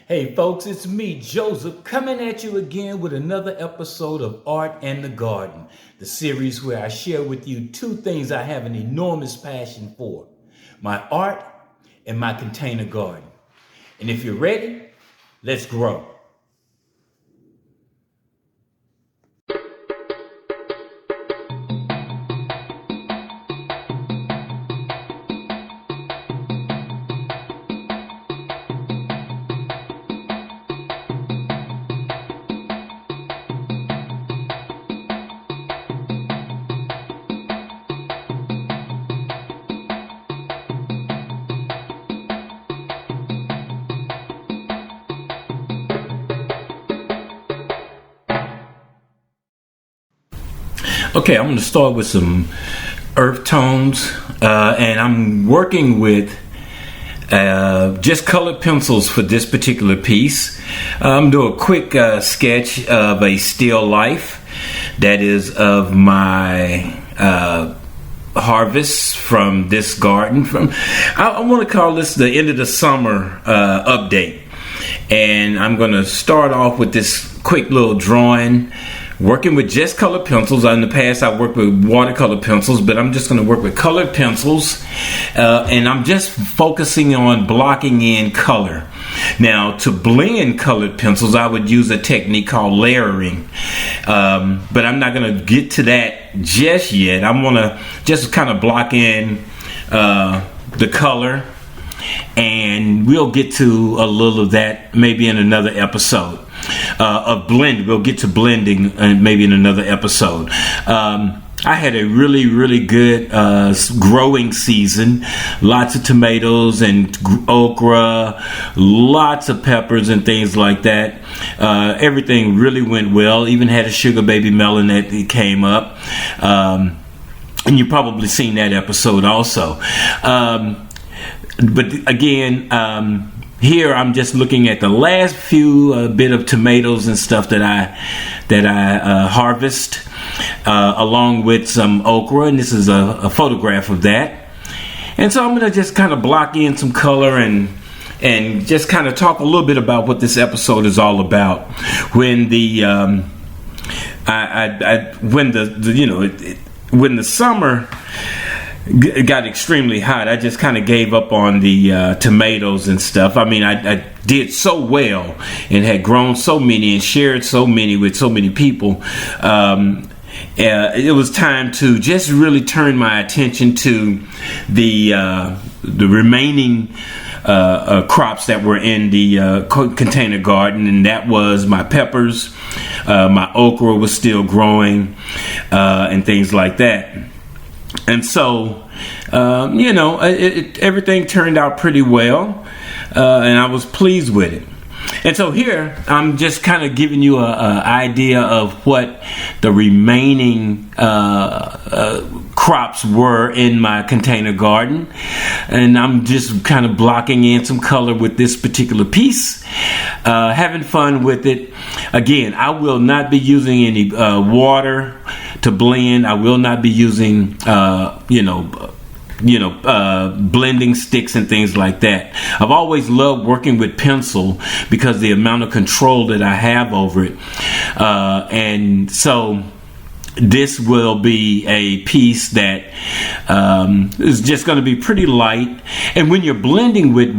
Hey folks, it's me, Joseph, coming at you again with another episode of Art and the Garden, the series where I share with you two things I have an enormous passion for: my art and my container garden. And if you're ready, let's grow. Okay, I'm going to start with some earth tones, and I'm working with just colored pencils for this particular piece. I'm doing a quick sketch of a still life that is of my harvest from this garden. I want to call this the end of the summer update, and I'm going to start off with this quick little drawing, working with just colored pencils. In the past, I worked with watercolor pencils, but I'm just going to work with colored pencils, and I'm just focusing on blocking in color. Now, to blend colored pencils, I would use a technique called layering, but I'm not going to get to that just yet. I want to just kind of block in the color, and we'll get to a little of that maybe in another episode. Of blend, we'll get to blending maybe in another episode. I had a really good growing season. Lots of tomatoes and okra, lots of peppers and things like that. Everything really went well. Even had a sugar baby melon that came up, and you've probably seen that episode also. But again, here I'm just looking at the last few bit of tomatoes and stuff that I harvest, along with some okra, and this is a photograph of that. And so I'm going to just kind of block in some color and just kind of talk a little bit about what this episode is all about. When the when the summer got extremely hot, I just kind of gave up on the tomatoes and stuff. I mean, I did so well and had grown so many and shared so many with so many people. It was time to just really turn my attention to the remaining crops that were in the container garden, and that was my peppers. My okra was still growing, and things like that. And so, everything turned out pretty well, and I was pleased with it. And so here, I'm just kind of giving you an idea of what the remaining crops were in my container garden. And I'm just kind of blocking in some color with this particular piece, having fun with it. Again, I will not be using any water to blend. I will not be using, blending sticks and things like that. I've always loved working with pencil because the amount of control that I have over it. And so this will be a piece that is just going to be pretty light. And when you're blending with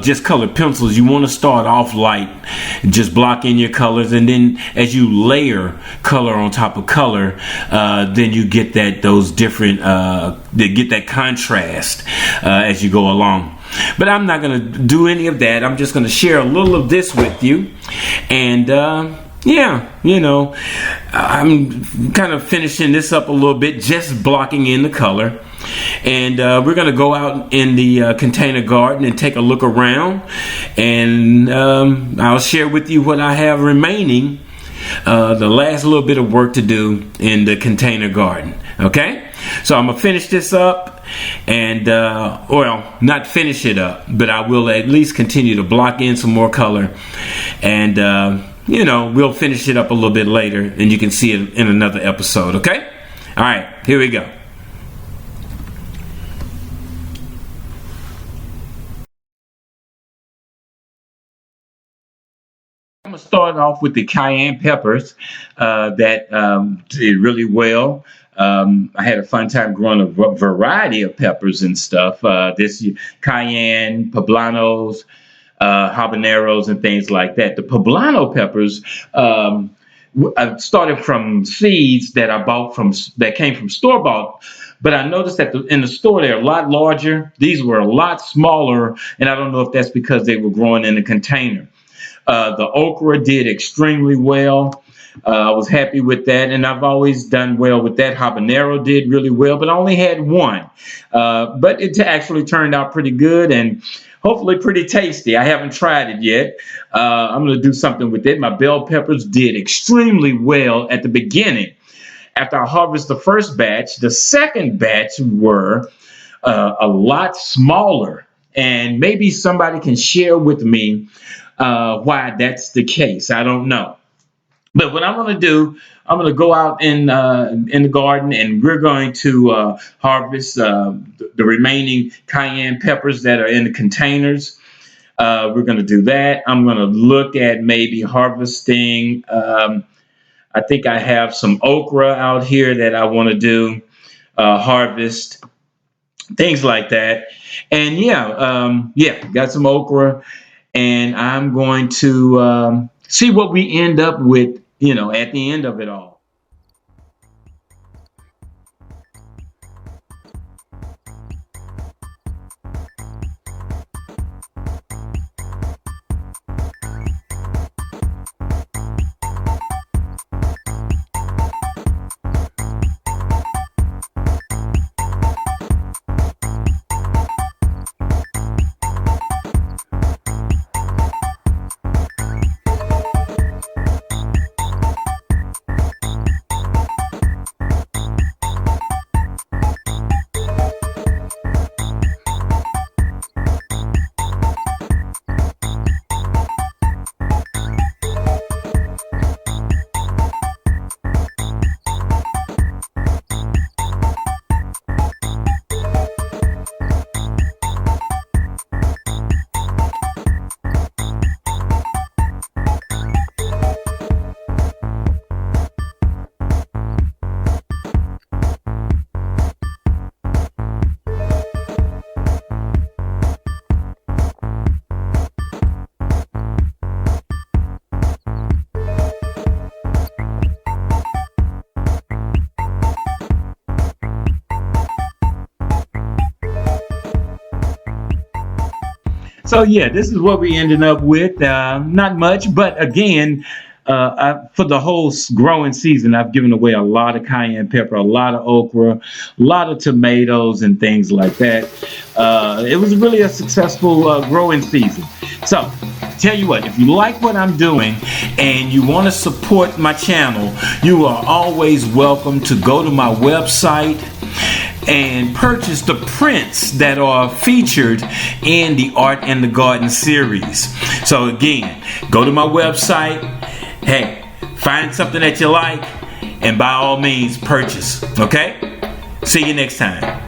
just colored pencils, you want to start off light, just block in your colors, and then as you layer color on top of color, then you get those different get that contrast as you go along. But I'm not going to do any of that. I'm just going to share a little of this with you, and I'm kind of finishing this up a little bit, just blocking in the color. And we're going to go out in the container garden and take a look around. And I'll share with you what I have remaining, the last little bit of work to do in the container garden. Okay? So I'm going to finish this up and, not finish it up, but I will at least continue to block in some more color. And, we'll finish it up a little bit later, and you can see it in another episode, okay? All right, here we go. gonna start off with the cayenne peppers that did really well. I had a fun time growing a variety of peppers and stuff. This cayenne, poblanos, habaneros, and things like that. The poblano peppers. I started from seeds that I bought that came from store bought, but I noticed that in the store they're a lot larger. These were a lot smaller, and I don't know if that's because they were growing in a container. The okra did extremely well. I was happy with that, and I've always done well with that. Habanero did really well, but I only had one. But it actually turned out pretty good and hopefully pretty tasty. I haven't tried it yet. I'm going to do something with it. My bell peppers did extremely well at the beginning. After I harvest the first batch, the second batch were a lot smaller. And maybe somebody can share with me why that's the case. I don't know. But what I'm going to do, I'm going to go out in the garden, and we're going to harvest the remaining cayenne peppers that are in the containers. We're going to do that. I'm going to look at maybe harvesting. I think I have some okra out here that I want to do harvest, things like that. And got some okra, and I'm going to see what we end up with, at the end of it all. So yeah, this is what we ended up with. Not much, but again, for the whole growing season, I've given away a lot of cayenne pepper, a lot of okra, a lot of tomatoes, and things like that. It was really a successful growing season. So, tell you what, if you like what I'm doing and you want to support my channel, you are always welcome to go to my website and purchase the prints that are featured in the Art and the Garden series. So again, go to my website, find something that you like, and by all means purchase. Okay? See you next time.